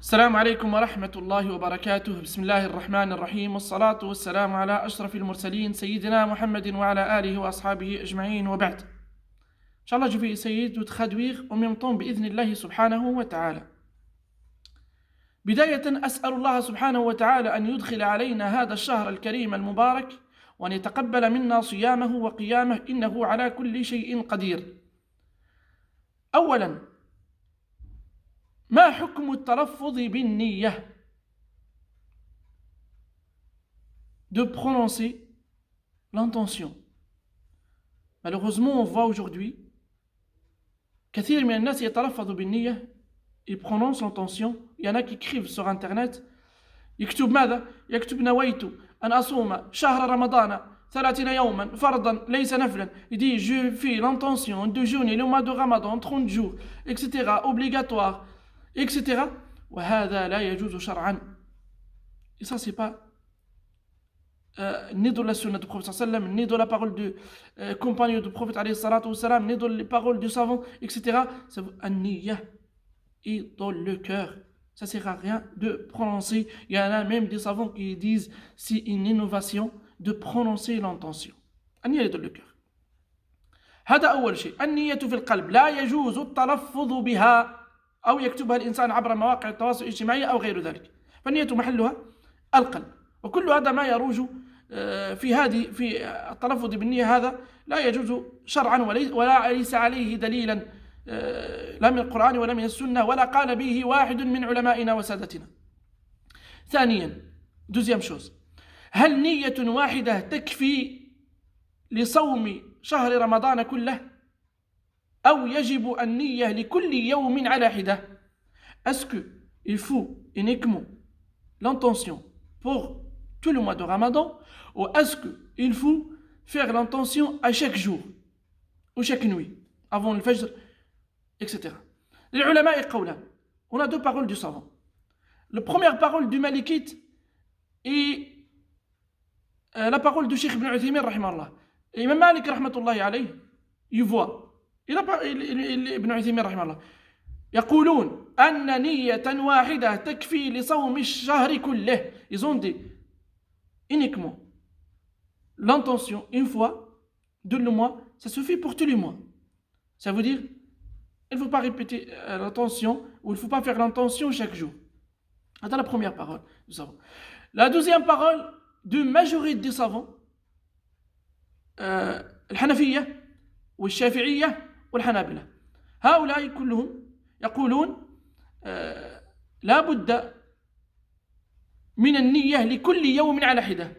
السلام عليكم ورحمة الله وبركاته. بسم الله الرحمن الرحيم، والصلاة والسلام على أشرف المرسلين سيدنا محمد وعلى آله وأصحابه أجمعين وبعد. Inch'Allah, je vais essayer de traduire en même temps بإذن الله سبحانه وتعالى. بداية أسأل الله سبحانه وتعالى أن يدخل علينا هذا الشهر الكريم المبارك وأن يتقبل منا صيامه وقيامه إنه على كل شيء قدير. أولا، ما حكم التلفظ بالنية؟ De prononcer l'intention. Malheureusement, on voit aujourd'hui كثير من الناس يتلفظ بالنية، ils prononcent l'intention. Il y en a qui écrivent sur internet يكتب ماذا؟ يكتب نويت أن أصوم شهر رمضان 30 يوما فرضا ليس نفلا. Il dit je fais l'intention de jeûner le mois de Ramadan 30 jours, etc. obligatoire, etc. وهذا لا يجوز شرعا. Et ça c'est pas ni dans la sunna du prophète sallam, ni dans la parole du compagnon du prophète alayhi salatu wassalam, ni dans les paroles du savant, etc. C'est an-niyya, et dans le cœur. Ça sert à rien de prononcer. Il y en a même des savants qui disent c'est une innovation de prononcer l'intention. النية dans le cœur. هذا أول شيء. النية في القلب لا يجوز التلفظ بها أو يكتبها الإنسان عبر مواقع التواصل الاجتماعي أو غير ذلك. فالنية محلها القلب. وكل هذا ما يروج في التلفظ بالنية هذا لا يجوز شرعا ولا ليس عليه دليلا لا من القرآن ولا من السنة ولا قال به واحد من علمائنا وسادتنا. ثانيا، deuxième chose، هل نية واحدة تكفي لصوم شهر رمضان كله أو يجب النية لكل يوم على حدة؟ Est-ce qu'il faut uniquement l'intention pour tout le mois de Ramadan ou est-ce qu'il faut faire l'intention à chaque jour ou chaque nuit avant le Fajr, etc. Les ulama et qawlan. On a deux paroles du savant. La première parole du Malikite et la parole du Cheikh Ibn Uthaymin rahimahullah. Imam Malik rahmatullahi alayhi, il voit. Ibn Uthaymin rahimahullah. يقولون أن نية واحدة تكفي لصوم الشهر كله. Ils ont dit uniquement l'intention une fois de le mois, ça suffit pour tous les mois. Ça veut dire il ne faut pas répéter l'intention ou il ne faut pas faire l'intention chaque jour. C'est la première parole du savant. La deuxième parole de majorité des savants, الحنفية والشافعية والحنابلة. هؤلاء كلهم يقولون لا بد من النية لكل يوم على حدة.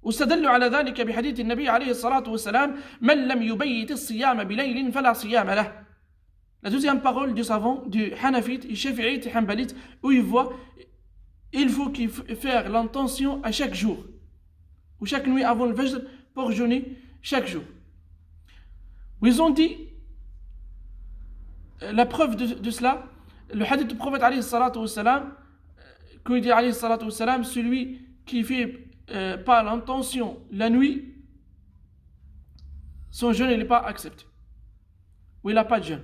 واستدلوا على ذلك بحديث النبي عليه الصلاة والسلام من لم يبيت الصيام بليل فلا صيام له. La deuxième parole du savant, du Hanafite, du Shafi'ite et Hanbalite, où il voit il faut qu'il faire l'intention à chaque jour ou chaque nuit avant le Fajr pour jeûner chaque jour. Où ils ont dit la preuve de cela, le hadith du prophète alayhi salatu wassalam, quand il dit alayhi salatu wassalam, celui qui fait pas l'intention la nuit, son jeûne n'est pas accepté. Ou il n'a pas de jeûne.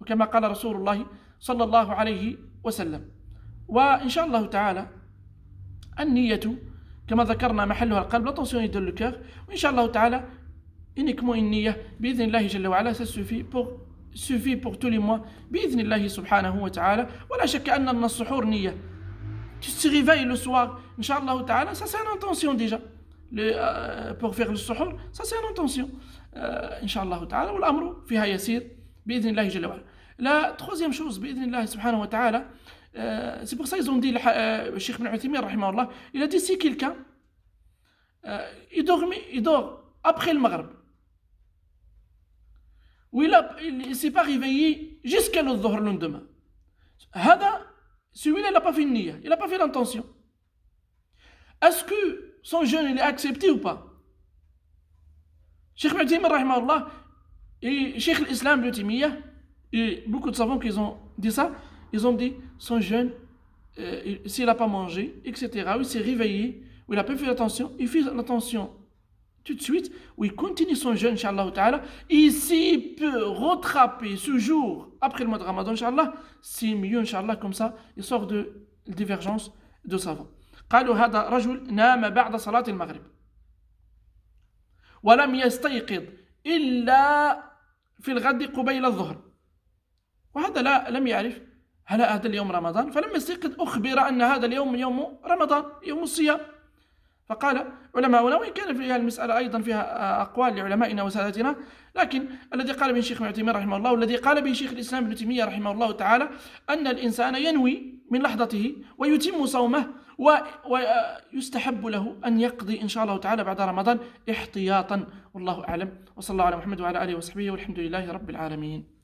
وكما قال رسول الله صلى الله عليه وسلم. وإن شاء الله تعالى النية كما ذكرنا محلها القلب، l'attention est dans le cœur. وإن شاء الله تعالى uniquement une niyyah بإذن الله جل وعلا, ça suffit pour tous les mois بإذن الله سبحانه وتعالى. ولا شك أن السحور نية. Tu te réveilles le soir, Inch'Allah ta'ala, ça c'est une intention déjà. Pour faire le suhour, ça c'est une intention. Inch'Allah ta'ala, والأمر فيها يسير بإذن الله جل وعلا. La troisième chose, بإذن الله سبحانه وتعالى, c'est pour ça ils ont dit, le Cheikh Ibn Uthaymin rahimahullah, il a dit si quelqu'un il dort après le Maghrib, ou il ne s'est pas réveillé jusqu'à le Dhuhr le lendemain, celui-là il n'a pas fait une niyyah, il n'a pas fait l'intention. Est-ce que son jeûne il est accepté ou pas? Cheikh Ibn Uthaymin rahimahullah et Cheikh l'Islam de Taymiyyah et beaucoup de savants qui ont dit ça, ils ont dit son jeûne, s'il n'a pas mangé, etc., ou il s'est réveillé, ou il n'a pas fait l'attention, il fait l'attention tout de suite, ou il continue son jeûne, Inch'Allah Ta'ala, et s'il peut rattraper ce jour après le mois de Ramadan, Inch'Allah, c'est mieux, Inch'Allah, comme ça, il sort de divergence de savants. قالوا هذا رجل نام بعد صلاة المغرب ولم يستيقظ إلا في الغد قبيل الظهر، وهذا لم يعرف هل هذا اليوم رمضان، فلما يستيقظ أخبر أن هذا اليوم يوم رمضان، يوم الصيام. فقال علماؤنا، وإن كان فيها المسألة أيضا فيها أقوال لعلمائنا وسادتنا، لكن الذي قال به الشيخ ابن عثيمين رحمه الله والذي قال به شيخ الإسلام ابن تيمية رحمه الله تعالى أن الإنسان ينوي من لحظته ويتم صومه، ويستحب له أن يقضي إن شاء الله تعالى بعد رمضان احتياطا، والله أعلم. وصلى الله على محمد وعلى آله وصحبه والحمد لله رب العالمين.